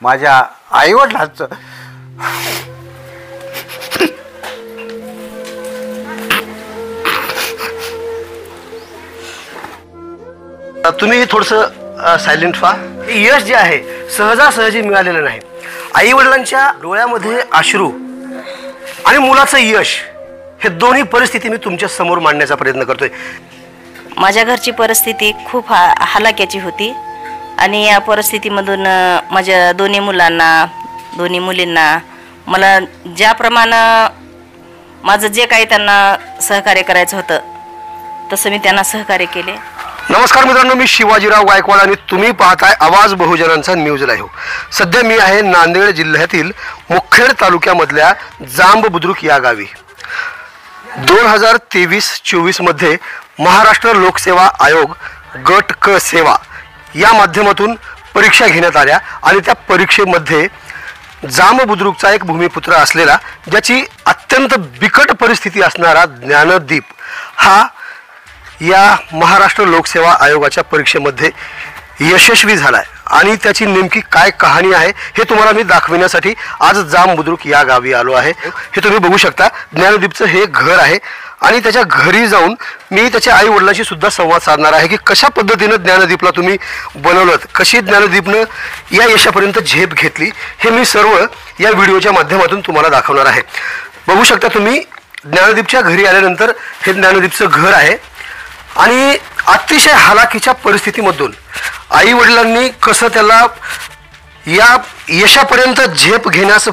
माझ्या आईवडिलांचं तुम्ही थोडंसं सायलेंट व्हा. यश जे आहे सहजासहजी मिळालेलं नाही. आई वडिलांच्या डोळ्यामध्ये अश्रू आणि मुलाचं यश हे दोन्ही परिस्थिती मी तुमच्या समोर मांडण्याचा प्रयत्न करतोय. माझ्या घरची परिस्थिती खूप हलाख्याची होती आणि या परिस्थितीमधून माझ्या दोन्ही मुलांना दोन्ही मुलींना मला ज्याप्रमाणे माझं जे काही त्यांना सहकार्य करायचं होतं तसं मी त्यांना सहकार्य केले. नमस्कार मित्रांनो, मी शिवाजीराव गायकवाड आणि तुम्ही पाहताय आवाज बहुजनांचा न्यूज लाईव्ह. सध्या मी आहे नांदेड जिल्ह्यातील मुखेड तालुक्यामधल्या जांब बुद्रुक या गावी. 2023-24 मध्ये महाराष्ट्र लोकसेवा आयोग गट क सेवा या माध्यमातून परीक्षा घेण्यात आल्या आणि त्या परीक्षेमध्ये जांब बुद्रुकचा एक भूमिपुत्र असलेला, ज्याची अत्यंत बिकट परिस्थिती असणारा ज्ञानदीप हा या महाराष्ट्र लोकसेवा आयोगाच्या परीक्षेमध्ये यशस्वी झालाय. आणि त्याची नेमकी काय कहाणी आहे हे तुम्हाला मी दाखविण्यासाठी आज जांब बुद्रुक या गावी आलो आहे. हे तुम्ही बघू शकता, ज्ञानदीपचं हे घर आहे आणि त्याच्या घरी जाऊन मी त्याच्या आई वडिलांशी सुद्धा संवाद साधणार आहे की कशा पद्धतीनं ज्ञानदीपला तुम्ही बनवलं, कशी ज्ञानदीपनं या यशापर्यंत झेप घेतली, हे मी सर्व या व्हिडिओच्या माध्यमातून तुम्हाला दाखवणार आहे. बघू शकता तुम्ही, ज्ञानदीपच्या घरी आल्यानंतर हे ज्ञानदीपचं घर आहे आणि अतिशय हालाकीच्या परिस्थितीमधून आई वडिलांनी कसं त्याला या यशापर्यंत झेप घेण्यास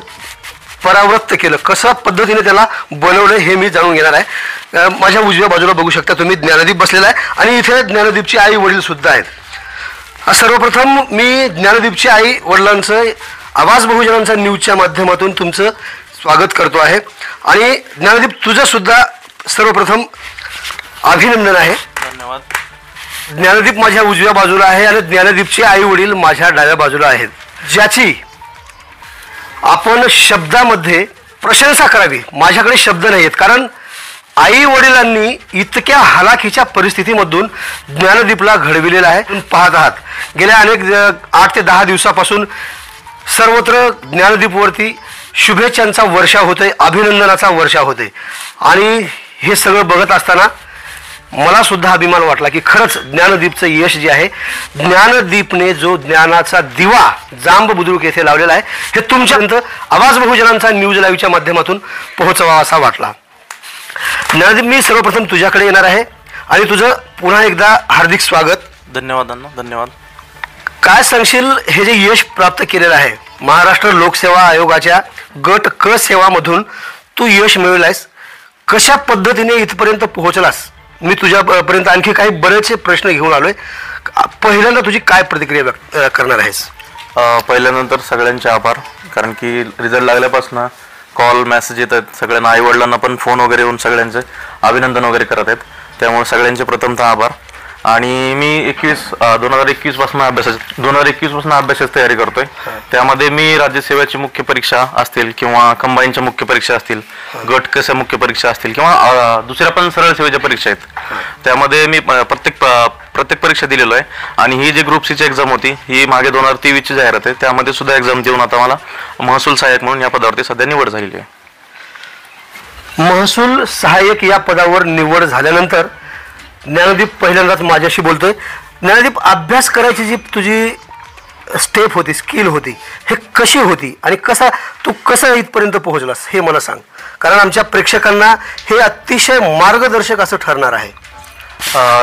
परावृत्त केलं, कशा पद्धतीने त्याला बनवलं हे मी जाणून घेणार आहे. माझ्या उजव्या बाजूला बघू शकता तुम्ही ज्ञानदीप बसलेला आहे आणि इथे ज्ञानदीपची आई वडील सुद्धा आहेत. सर्वप्रथम मी ज्ञानदीपची आई वडिलांचं आवाज बहुजनांचा न्यूजच्या माध्यमातून तुमचं स्वागत करतो आहे. आणि ज्ञानदीप, तुझं सुद्धा सर्वप्रथम अभिनंदन आहे. धन्यवाद. ज्ञानदीप माझ्या उजव्या बाजूला आहे आणि ज्ञानदीपचे आई वडील माझ्या डाव्या बाजूला आहेत, ज्याची आपण शब्दामध्ये प्रशंसा करावी. माझ्याकडे शब्द नाही आहेत, कारण आई वडिलांनी इतक्या हालाकीच्या परिस्थितीमधून ज्ञानदीपला घडविलेला आहे. पाहत आहात, गेल्या अनेक 8 ते 10 दिवसापासून सर्वत्र ज्ञानदीपवरती शुभेच्छांचा वर्षाव होतोय, अभिनंदनाचा वर्षाव होतोय. आणि हे सगळं बघत असताना मला सुद्धा अभिमान वाटला की खरंच ज्ञानदीपचं यश जे आहे, ज्ञानदीपने जो ज्ञानाचा दिवा जांब बुद्रुक येथे लावलेला आहे, हे तुमच्यापर्यंत आवाज बहुजनांचा न्यूज लाईव्हच्या माध्यमातून पोहोचवा असा वाटला. ज्ञानदीप, मी सर्वप्रथम तुझ्याकडे येणार आहे आणि तुझं पुन्हा एकदा हार्दिक स्वागत. धन्यवाद अण्णा, धन्यवाद. काय सांगशील, हे जे यश प्राप्त केलेलं आहे महाराष्ट्र लोकसेवा आयोगाच्या गट क सेवामधून तू यश मिळवलायस, कशा पद्धतीने इथपर्यंत पोहोचलास? मी तुझ्यापर्यंत आणखी काही बरेचसे प्रश्न घेऊन आलोय. पहिल्यांदा तुझी काय प्रतिक्रिया व्यक्त करणार आहेस? पहिल्यानंतर सगळ्यांचे आभार, कारण की रिझल्ट लागल्यापासून कॉल मेसेज येत आहेत सगळ्यांना, आई वडिलांना पण फोन वगैरे येऊन सगळ्यांचे अभिनंदन वगैरे करत आहेत. त्यामुळे सगळ्यांचे प्रथमतः आभार. आणि मी 2021 पासून अभ्यासाची तयारी करतोय. त्यामध्ये मी राज्यसेवेची मुख्य परीक्षा असतील किंवा कंबाईनच्या मुख्य परीक्षा असतील, गट कशा मुख्य परीक्षा असतील किंवा दुसऱ्या पण सरळ सेवेच्या परीक्षा आहेत, त्यामध्ये मी प्रत्येक परीक्षा दिलेलो आहे. आणि ही जी ग्रुप सीची एक्झाम होती ही मागे 2023ची जाहिरात आहे, त्यामध्ये सुद्धा एक्झाम देऊन आता मला महसूल सहाय्यक म्हणून या पदावरती सध्या निवड झालेली आहे. महसूल सहाय्यक या पदावर निवड झाल्यानंतर ज्ञानदीप पहिल्यांदाच माझ्याशी बोलतोय. ज्ञानदीप, अभ्यास करायची जी तुझी स्टेप होती, स्किल होती, हे कशी होती आणि तू कसं इथपर्यंत पोहोचलास हे मला सांग, कारण आमच्या प्रेक्षकांना हे अतिशय मार्गदर्शक असं ठरणार आहे.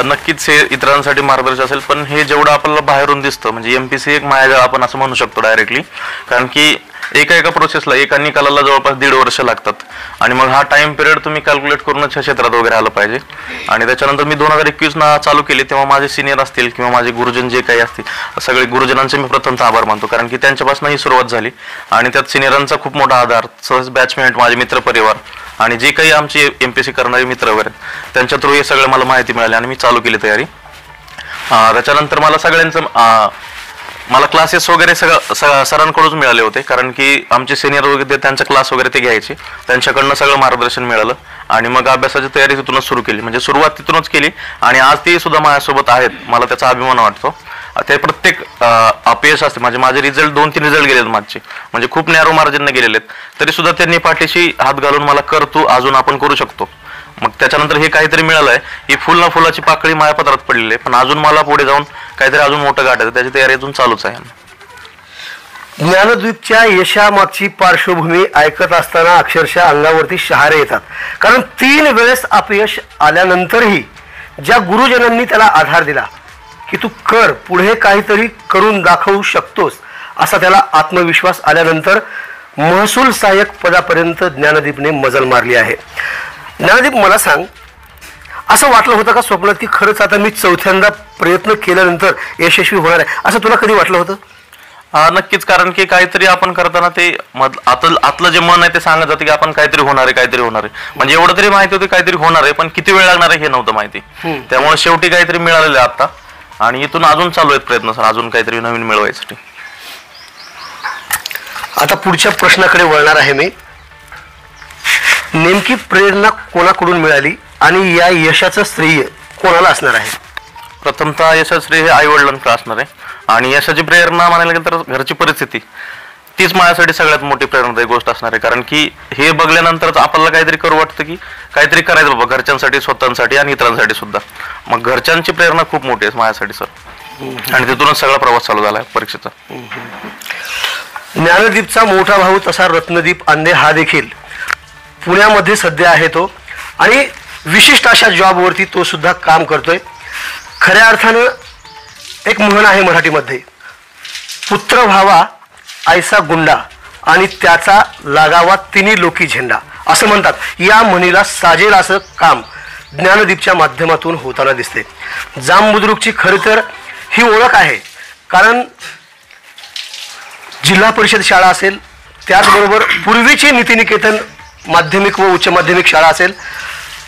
नक्कीच हे इतरांसाठी मार्गदर्शक असेल, पण हे जेवढं आपल्याला बाहेरून दिसतं म्हणजे MPC एक मायाजाळ आपण असं म्हणू शकतो डायरेक्टली, कारण की एका प्रोसेसला एका निकालाला जवळपास 1.5 वर्ष लागतात. आणि मग हा टाइम पिरियड तुम्ही कॅल्क्युलेट करूनच ह्या क्षेत्रात वगैरे आलं पाहिजे. आणि त्याच्यानंतर मी 2021 चालू केली, तेव्हा माझे सिनियर असतील किंवा माझे गुरुजन जे काही असतील, सगळे गुरुजनांचे मी प्रथमतः आभार मानतो, कारण की त्यांच्यापासून ही सुरुवात झाली. आणि त्यात सिनियरांचा खूप मोठा आधार, सहज बॅचमेट, माझे मित्रपरिवार आणि जे काही आमचे MPC करणारे मित्र वगैरे, त्यांच्या थ्रू हे सगळं मला माहिती मिळाली आणि मी चालू केली तयारी. त्याच्यानंतर मला क्लासेस वगैरे सरांकडूनच मिळाले होते, कारण की आमचे सिनियर वगैरे त्यांचा क्लास वगैरे ते घ्यायचे, त्यांच्याकडनं सगळं मार्गदर्शन मिळालं. आणि मग अभ्यासाची तयारी तिथूनच सुरू केली, म्हणजे सुरुवात तिथूनच केली. आणि आज ते सुद्धा माझ्यासोबत आहेत, मला त्याचा अभिमान वाटतो. ते प्रत्येक अपयश असते. माझे रिझल्ट 2-3 रिझल्ट गेलेत माझे, म्हणजे खूप नॅरो मार्जिनने गेलेले आहेत, तरी सुद्धा त्यांनी पाठीशी हात घालून मला कर तू, अजून आपण करू शकतो. मग त्याच्यानंतर हे काहीतरी मिळालंय, ही फुलाची पाकळी माझ्या पदरात पडलेली आहे, पण अजून मला पुढे जाऊन काहीतरी अजून मोठं गाठायचं, त्याची तयारी अजून चालूच आहे. ज्ञानदीपच्या यशामागची पार्श्वभूमी ऐकत असताना अक्षरशः अंगावरती शहारे येतात. कारण 3 वेळेस अपयश आल्यानंतरही ज्या गुरुजनांनी त्याला आधार दिला की तू कर, पुढे काहीतरी करून दाखवू शकतोस, असा त्याला आत्मविश्वास आल्यानंतर महसूल सहाय्यक पदापर्यंत ज्ञानदीपने मजल मारली आहे. ज्ञानदीप, मला सांग, असं वाटलं होतं का स्वप्नात की खरंच आता मी 4थ्यांदा प्रयत्न केल्यानंतर यशस्वी होणार आहे, असं तुला कधी वाटलं होतं? नक्कीच, कारण की काहीतरी आपण करताना ते आतलं जे मन आहे ते सांगत जातं की आपण काहीतरी होणार आहे. म्हणजे एवढं तरी माहिती होती काहीतरी होणार आहे, पण किती वेळ लागणार आहे हे नव्हतं माहिती. त्यामुळे शेवटी काहीतरी मिळालेलं आहे आता, आणि इथून अजून चालू आहेत प्रयत्न सर, अजून काहीतरी नवीन मिळवायसाठी. आता पुढच्या प्रश्नाकडे वळणार आहे मी. नेमकी प्रेरणा कोणाकडून मिळाली आणि या यशाचं श्रेय कोणाला असणार आहे? प्रथमतः यशाचं श्रेय हे आई वडिलांकडे असणार आहे, आणि यशाची प्रेरणा म्हणायला गेलं तर घरची परिस्थिती तीच माझ्यासाठी सगळ्यात मोठी प्रेरणादायी गोष्ट असणार आहे. कारण की हे बघल्यानंतरच आपल्याला काहीतरी करू वाटतं की काहीतरी करायचं बाबा, घरच्यांसाठी, स्वतःसाठी आणि इतरांसाठी सुद्धा. मग घरच्यांची प्रेरणा खूप मोठी आहे माझ्यासाठी सर, आणि तिथूनच सगळा प्रवास चालू झाला आहे परीक्षेचा. ज्ञानदीपचा मोठा भाऊ तसा रत्नदीप अंधे हा देखील पुण्यामध्ये सध्या आहे तो, आणि विशिष्ट अशा जॉबवरती तो सुद्धा काम करतोय. खऱ्या अर्थानं एक म्हण आहे मराठीमध्ये, पुत्र भावा ऐसा गुंडा आणि त्याचा लागावा तिन्ही लोकी झेंडा, असं म्हणतात. या म्हणीला साजेल असं काम ज्ञानदीपच्या माध्यमातून होताना दिसते. जांबुद्रुकची खरं तर ही ओळख आहे, कारण जिल्हा परिषद शाळा असेल, त्याचबरोबर पूर्वीची नीतिनिकेतन माध्यमिक व उच्च माध्यमिक शाळा असेल,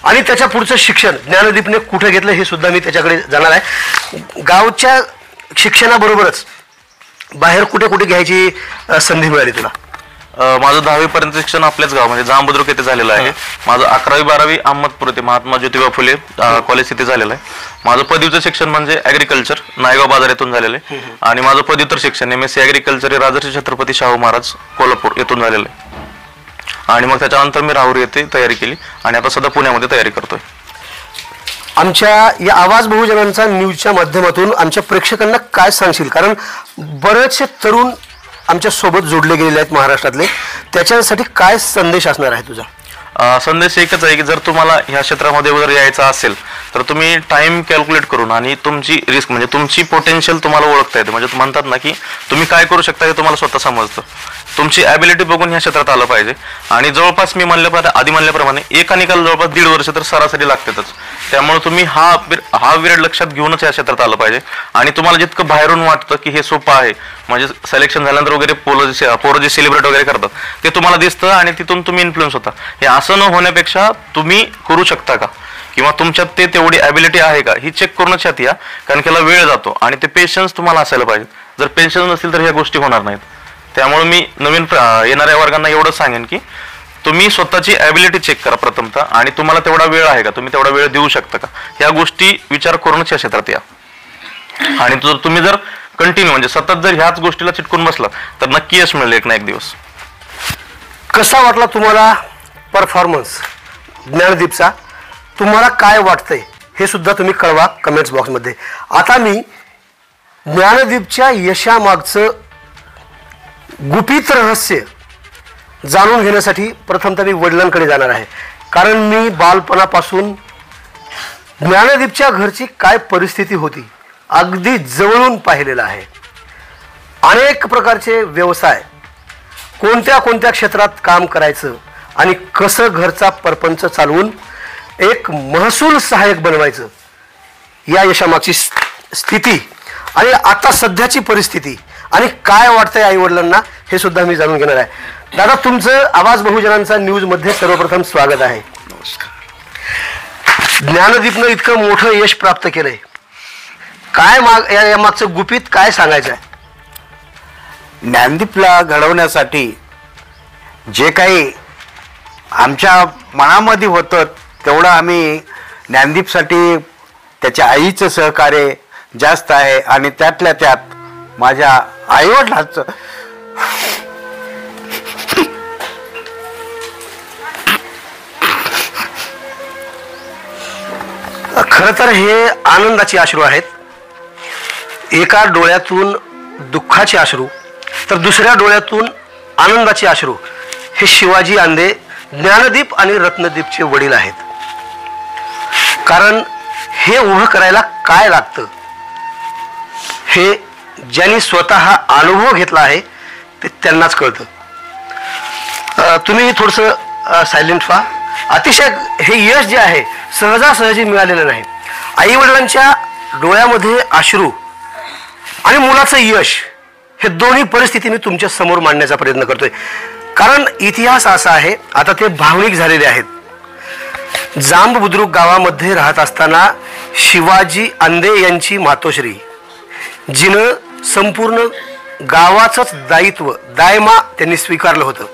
आणि त्याच्या पुढचं शिक्षण ज्ञानदीपने कुठे घेतलं हे सुद्धा मी त्याच्याकडे जाणार आहे. गावच्या शिक्षणाबरोबरच बाहेर कुठे कुठे घ्यायची संधी मिळाली तुला? माझं 10वी पर्यंत शिक्षण आपल्याच गाव म्हणजे जांबुद्रुक येथे झालेलं आहे. माझं 11वी-12वी अहमदपूर येथे महात्मा ज्योतिबा फुले कॉलेज तिथे झालेलं आहे. माझं पदवीचं शिक्षण म्हणजे ॲग्रिकल्चर नायगाव बाजार येथून झालेलं आहे, आणि माझं पदव्युत्तर शिक्षण MSc ॲग्रिकल्चर हे राजर्षी छत्रपती शाहू महाराज कोल्हापूर येथून झालेलं आहे. आणि मग त्याच्यानंतर मी राहुरी येथे तयारी केली, आणि आता सध्या पुण्यामध्ये तयारी करतोय. आमच्या या आवाज बहुजनांचा न्यूजच्या माध्यमातून आमच्या प्रेक्षकांना काय सांगशील? कारण बरेचसे तरुण आमच्या सोबत जोडले गेलेले आहेत महाराष्ट्रातले, त्याच्यासाठी काय संदेश असणार आहे तुझा? संदेश एकच आहे की जर तुम्हाला ह्या क्षेत्रामध्ये जर यायचं असेल तर तुम्ही टाइम कॅल्क्युलेट करून आणि तुमची रिस्क म्हणजे तुमची पोटेन्शियल तुम्हाला ओळखता येते. म्हणजे म्हणतात ना की तुम्ही काय करू शकता हे तुम्हाला स्वतः समजतं. तुमची ॲबिलिटी बघून ह्या क्षेत्रात आलं पाहिजे. आणि जवळपास मी आधी म्हणल्याप्रमाणे एका निकाल जवळपास 1.5 वर्ष तर सरासरी लागतातच. त्यामुळे तुम्ही हा पिरियड लक्षात घेऊनच या क्षेत्रात आलं पाहिजे. आणि तुम्हाला जितकं बाहेरून वाटतं की हे सोपं आहे, म्हणजे सिलेक्शन झाल्यानंतर वगैरे पोरं जे सेलिब्रेट वगैरे करतात ते तुम्हाला दिसतं आणि तिथून तुम्ही इन्फ्लुएन्स होता. हे असं न होण्यापेक्षा तुम्ही करू शकता का, किंवा तुमच्यात ते तेवढी ॲबिलिटी आहे का ही चेक करूनच यात या. कारण त्याला वेळ जातो आणि ते पेशन्स तुम्हाला असायला पाहिजे. जर पेशन्स नसतील तर ह्या गोष्टी होणार नाहीत. त्यामुळे मी नवीन येणाऱ्या वर्गांना एवढंच सांगेन की तुम्ही स्वतःची ॲबिलिटी चेक करा प्रथमतः, आणि तुम्हाला तेवढा वेळ आहे का, तुम्ही तेवढा वेळ देऊ शकता का, ह्या गोष्टी विचार करूनच या क्षेत्रात या. आणि तुम्ही जर कंटिन्यू म्हणजे सतत जर ह्याच गोष्टीला चिटकून बसला तर नक्की यश मिळेल एक ना एक दिवस. कसा वाटला तुम्हाला परफॉर्मन्स ज्ञानदीपचा? तुम्हाला काय वाटतंय हे सुद्धा तुम्ही कळवा कमेंट्स बॉक्समध्ये. आता मी ज्ञानदीपच्या यशामागचं गुपित रहस्य जाणून घेण्यासाठी प्रथमतः मी वडिलांकडे जाणार आहे. कारण मी बालपणापासून ज्ञानदीपच्या घरची काय परिस्थिती होती अगदी जवळून पाहिलेलं आहे. अनेक प्रकारचे व्यवसाय, कोणत्या कोणत्या क्षेत्रात काम करायचं आणि कसं घरचा परपंच चालवून एक महसूल सहाय्यक बनवायचं, या यशामागची स्थिती आणि आता सध्याची परिस्थिती आणि काय वाटतंय आई वडिलांना हे सुद्धा मी जाणून घेणार आहे. दादा, तुमचं आवाज बहुजनांचा न्यूज मध्ये सर्वप्रथम स्वागत आहे. ज्ञानदीपनं इतकं मोठं यश प्राप्त केलंय, काय या मागचं गुपित काय सांगायचं आहे? ज्ञानदीपला घडवण्यासाठी जे काही आमच्या मनामध्ये होतं तेवढं आम्ही ज्ञानदीपसाठी त्याच्या आईचं सहकार्य, जास्त आहे आणि त्यातल्या त्यात माझ्या आईवडिलांचं खरं तर हे आनंदाचे अश्रू आहेत. एका डोळ्यातून दुःखाचे अश्रू तर दुसऱ्या डोळ्यातून आनंदाचे अश्रू हे शिवाजी आंदे ज्ञानदीप आणि रत्नदीपचे वडील आहेत. कारण हे उभं करायला काय लागतं हे ज्यांनी स्वतः अनुभव घेतला आहे ते त्यांनाच कळतं. तुम्ही थोडंसं सायलेंट व्हा. अतिशय हे यश जे आहे सहजासहजी मिळालेलं नाही. आई वडिलांच्या डोळ्यामध्ये अश्रू आणि मुलाचं यश हे दोन्ही परिस्थिती मी तुमच्या समोर मांडण्याचा प्रयत्न करतोय. कारण इतिहास असा आहे, आता ते भावनिक झालेले आहेत. जांब बुद्रुक गावामध्ये राहत असताना शिवाजी आंदे यांची मातोश्री जिनं संपूर्ण गावाचंच दायित्व दायमा त्यांनी स्वीकारलं होतं.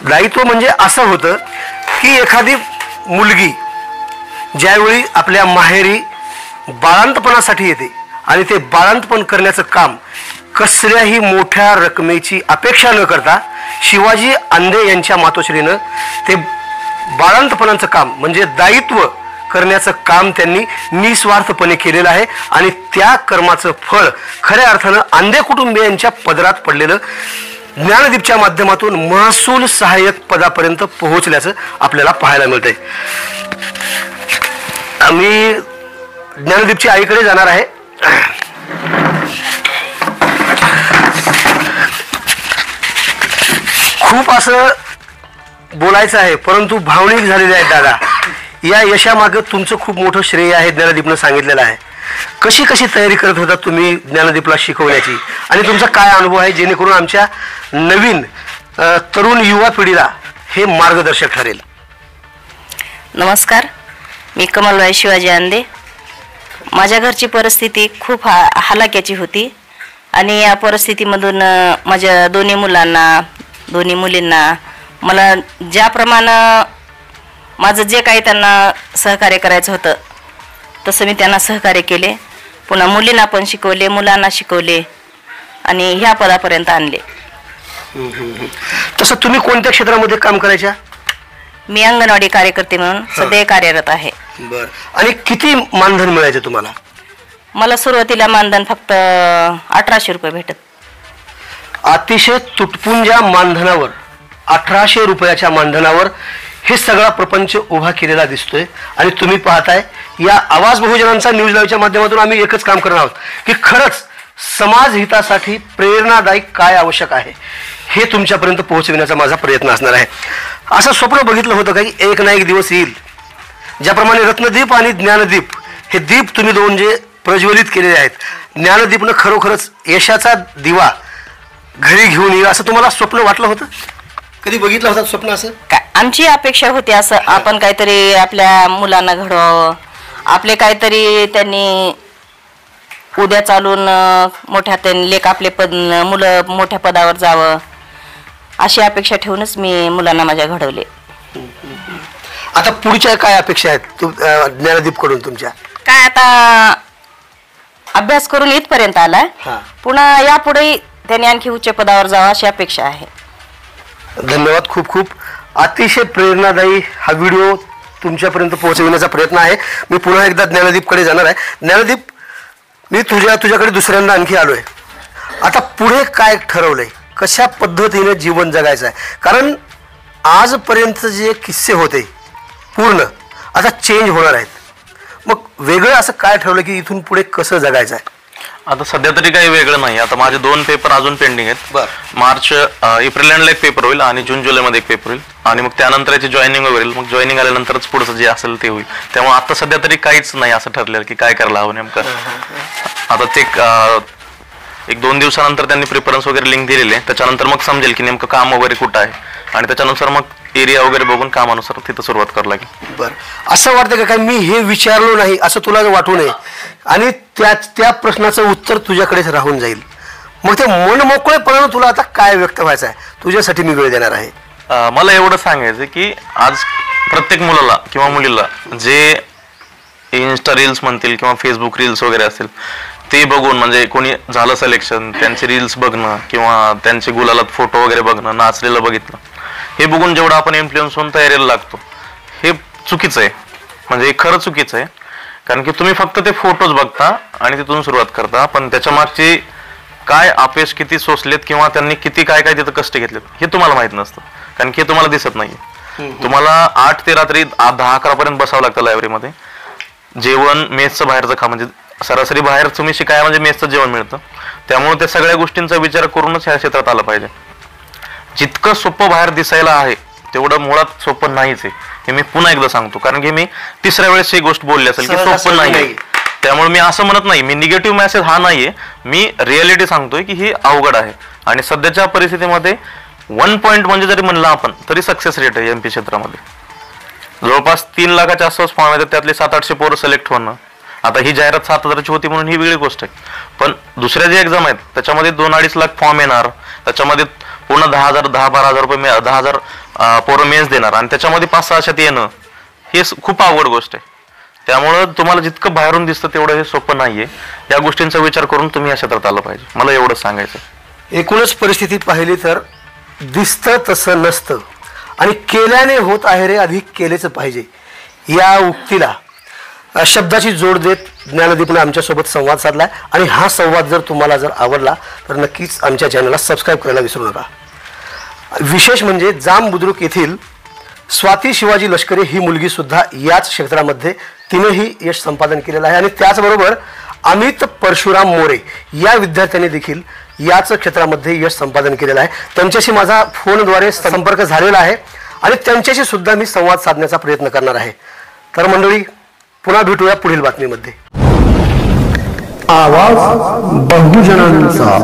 दायित्व म्हणजे असं होतं की एखादी मुलगी ज्यावेळी आपल्या माहेरी बाळंतपणासाठी येते आणि ते बाळंतपण करण्याचं काम कसल्याही मोठ्या रकमेची अपेक्षा न करता शिवाजी आंदे यांच्या मातोश्रीनं ते बाळंतपणाचं काम म्हणजे दायित्व करण्याचं काम त्यांनी निस्वार्थपणे केलेलं आहे. आणि त्या कर्माचं फळ खऱ्या अर्थानं आंदे कुटुंबियांच्या पदरात पडलेलं ज्ञानदीपच्या माध्यमातून महसूल सहाय्यक पदापर्यंत पोहोचल्याचं आपल्याला पाहायला मिळतंय. मी ज्ञानदीपच्या आईकडे जाणार आहे. खूप असं बोलायचं आहे परंतु भावनिक झालेले आहेत दादा. या यशामागे तुमचं खूप मोठं श्रेय आहे, ज्ञानदीपनं सांगितलेलं आहे. कशी कशी तयारी करत होता तुम्ही ज्ञानदीपला शिकवण्याची आणि तुमचा काय अनुभव आहे जेणेकरून आमच्या नवीन तरुण युवा पिढीला हे मार्गदर्शक ठरेल. नमस्कार, मी कमलबाई शिवाजी आंदे. माझ्या घरची परिस्थिती खूप हालाक्याची होती आणि या परिस्थितीमधून माझ्या दोन्ही मुलांना दोन्ही मुलींना मला ज्याप्रमाणे माझं जे काही त्यांना सहकार्य करायचं होतं तसं मी त्यांना सहकार्य केले. पुन्हा मुलींना पण शिकवले, मुलांना शिकवले आणि ह्या पदापर्यंत आणले. तसं तुम्ही कोणत्या क्षेत्रामध्ये काम करायच्या? मी अंगणवाडी कार्यकर्ते म्हणून सध्या कार्यरत आहे. बर. आणि किती मानधन मिळायचं तुम्हाला? मला सुरुवातीला मानधन फक्त 1800 रुपये भेटत. अतिशय तुटपुंज्या मानधनावर 1800 रुपयाच्या मानधनावर हे सगळा प्रपंच उभा केलेला दिसतोय. आणि तुम्ही पाहताय या आवाज बहुजनांचा न्यूज लाईव्हच्या माध्यमातून आम्ही एकच काम करणार आहोत की खरंच समाज हितासाठी प्रेरणादायी काय आवश्यक आहे हे तुमच्यापर्यंत पोहोचविण्याचा माझा प्रयत्न असणार आहे. असं स्वप्न बघितलं होतं का की एक ना एक दिवस येईल ज्याप्रमाणे रत्नदीप आणि ज्ञानदीप हे दीप तुम्ही दोन जे प्रज्वलित केलेले आहेत, ज्ञानदीपनं खरोखरच यशाचा दिवा घरी घेऊन येईल असं तुम्हाला स्वप्न वाटलं होतं? कधी बघितलं होतं स्वप्न असं? आमची अपेक्षा होती असं आपण काहीतरी आपल्या मुलांना घडवावं, आपले काहीतरी त्यांनी उद्या चालून मोठ्या लेख आपले मुलं मोठ्या पदावर जावं अशी अपेक्षा ठेवूनच मी मुलांना माझ्या घडवले. आता पुढच्या काय अपेक्षा आहेत ज्ञानदीप कडून तुमच्या? काय आता अभ्यास करून इथपर्यंत आलाय, पुन्हा यापुढे त्यांनी आणखी उच्च पदावर जावं अशी अपेक्षा आहे. धन्यवाद. खूप खूप अतिशय प्रेरणादायी हा व्हिडिओ तुमच्यापर्यंत पोहोचविण्याचा प्रयत्न आहे. मी पुन्हा एकदा ज्ञानदीपकडे जाणार आहे. ज्ञानदीप, मी तुझ्याकडे दुसऱ्यांदा आणखी आलोय. आता पुढे काय ठरवलंय, कशा पद्धतीने जीवन जगायचं आहे? कारण आजपर्यंत जे किस्से होते पूर्ण आता चेंज होणार आहेत. मग वेगळं असं काय ठरवलं की इथून पुढे कसं जगायचं आहे? आता सध्या तरी काही वेगळं नाही. आता माझे 2 पेपर अजून पेंडिंग आहेत. मार्च एप्रिल एंडला एक पेपर होईल आणि जून जुलैमध्ये एक पेपर होईल आणि मग त्यानंतर याची जॉईनिंग होईल. मग जॉईनिंग आल्यानंतरच पुढचं जे असेल ते होईल. त्यामुळे आता सध्या तरी काहीच नाही असं ठरलेलं की काय करायला हवं नेमकं. आता ते एक 2 दिवसानंतर त्यांनी प्रिफरन्स वगैरे लिंक दिलेली आहे, त्याच्यानंतर मग समजेल की नेमकं काम वगैरे कुठं आहे आणि त्याच्यानुसार मग एरिया वगैरे बघून कामानुसार तिथं सुरुवात करावं लागेल. बरं, असं वाटतं का काय मी हे विचारलो नाही असं तुला वाटू नये आणि त्या प्रश्नाचं उत्तर तुझ्याकडेच राहून जाईल. मग ते मनमोकळेपणानं तुला आता काय व्यक्त व्हायचं आहे तुझ्यासाठी मी वेळ देणार आहे. मला एवढं सांगायचं की आज प्रत्येक मुलाला किंवा मुलीला जे इन्स्टा रील्स म्हणतील किंवा फेसबुक रील्स वगैरे असेल ते बघून, म्हणजे कोणी झालं सिलेक्शन त्यांचे रील्स बघणं किंवा त्यांचे गुलालात फोटो वगैरे बघणं, नाचलेलं बघितलं, हे बघून जेवढं आपण इन्फ्लुएन्स होऊन तयारीला लागतो हे चुकीचं आहे. म्हणजे हे खरं चुकीचं आहे. कारण की तुम्ही फक्त ते फोटोज बघता आणि तिथून सुरुवात करता, पण त्याच्या मागचे काय अपयश किती सोसलेत किंवा त्यांनी किती काय काय तिथं कष्ट घेतलेत हे तुम्हाला माहित नसतं. कारण की हे तुम्हाला दिसत नाहीये. तुम्हाला 8 ते रात्री 10-11 पर्यंत बसावं लागतं लायब्ररीमध्ये. जेवण मेसचं बाहेरचं खा, म्हणजे सरासरी बाहेर तुम्ही शिकाय म्हणजे मेसचं जेवण मिळतं. त्यामुळे त्या सगळ्या गोष्टींचा विचार करूनच ह्या क्षेत्रात आलं पाहिजे. जितकं सोपं बाहेर दिसायला आहे तेवढं मुळात सोपं नाहीच आहे. हे मी पुन्हा एकदा सांगतो, कारण की मी 3ऱ्या वेळेस ही गोष्ट बोलली असेल की सोपं नाही. त्यामुळे मी असं म्हणत नाही, मी निगेटिव्ह मेसेज हा नाहीये, मी रिअलिटी सांगतोय की ही अवघड आहे. आणि सध्याच्या परिस्थितीमध्ये 1 पॉईंट म्हणजे जरी म्हणलं आपण तरी सक्सेस रेट आहे MP क्षेत्रामध्ये. जवळपास 3 लाखाच्या आसपास फॉर्म येतात, त्यातले 700-800 पोरं सिलेक्ट होणं. आता ही जाहिरात 7,000ची होती म्हणून ही वेगळी गोष्ट आहे, पण दुसऱ्या जे एक्झाम आहेत त्याच्यामध्ये 2-2.5 लाख फॉर्म येणार, त्याच्यामध्ये पूर्ण 10,000-12,000 रुपये 10,000 पोरं मेन्स देणार आणि त्याच्यामध्ये 5-600 येणं हे खूप अवघड गोष्ट आहे. त्यामुळं तुम्हाला जितकं बाहेरून दिसतं तेवढं हे सोपं नाहीये. या गोष्टींचा विचार करून तुम्ही या क्षेत्रात आलं पाहिजे, मला एवढंच सांगायचं. एकूणच परिस्थिती पाहिली तर दिसतं तसं नसतं आणि केल्याने होत आहे रे, अधिक केलेच पाहिजे या उक्तीला शब्दाची जोड देत ज्ञानदीपने आमच्यासोबत संवाद साधला. आणि हा संवाद जर तुम्हाला जर आवडला तर नक्कीच आमच्या चॅनलला सबस्क्राईब करायला विसरू नका. विशेष म्हणजे जाम बुद्रुक येथील स्वाती शिवाजी लष्करे ही मुलगी सुद्धा याच क्षेत्रामध्ये तिनेही यश संपादन केलेलं आहे. आणि त्याचबरोबर अमित परशुराम मोरे या विद्यार्थ्यांनी देखील याच क्षेत्रामध्ये यश संपादन केलेलं आहे. त्यांच्याशी माझा फोनद्वारे संपर्क झालेला आहे आणि त्यांच्याशी सुद्धा मी संवाद साधण्याचा प्रयत्न करणार आहे. तर मंडळी, पुन्हा भेटूया पुढील बातमीमध्ये. आवाज बहुजनांचा.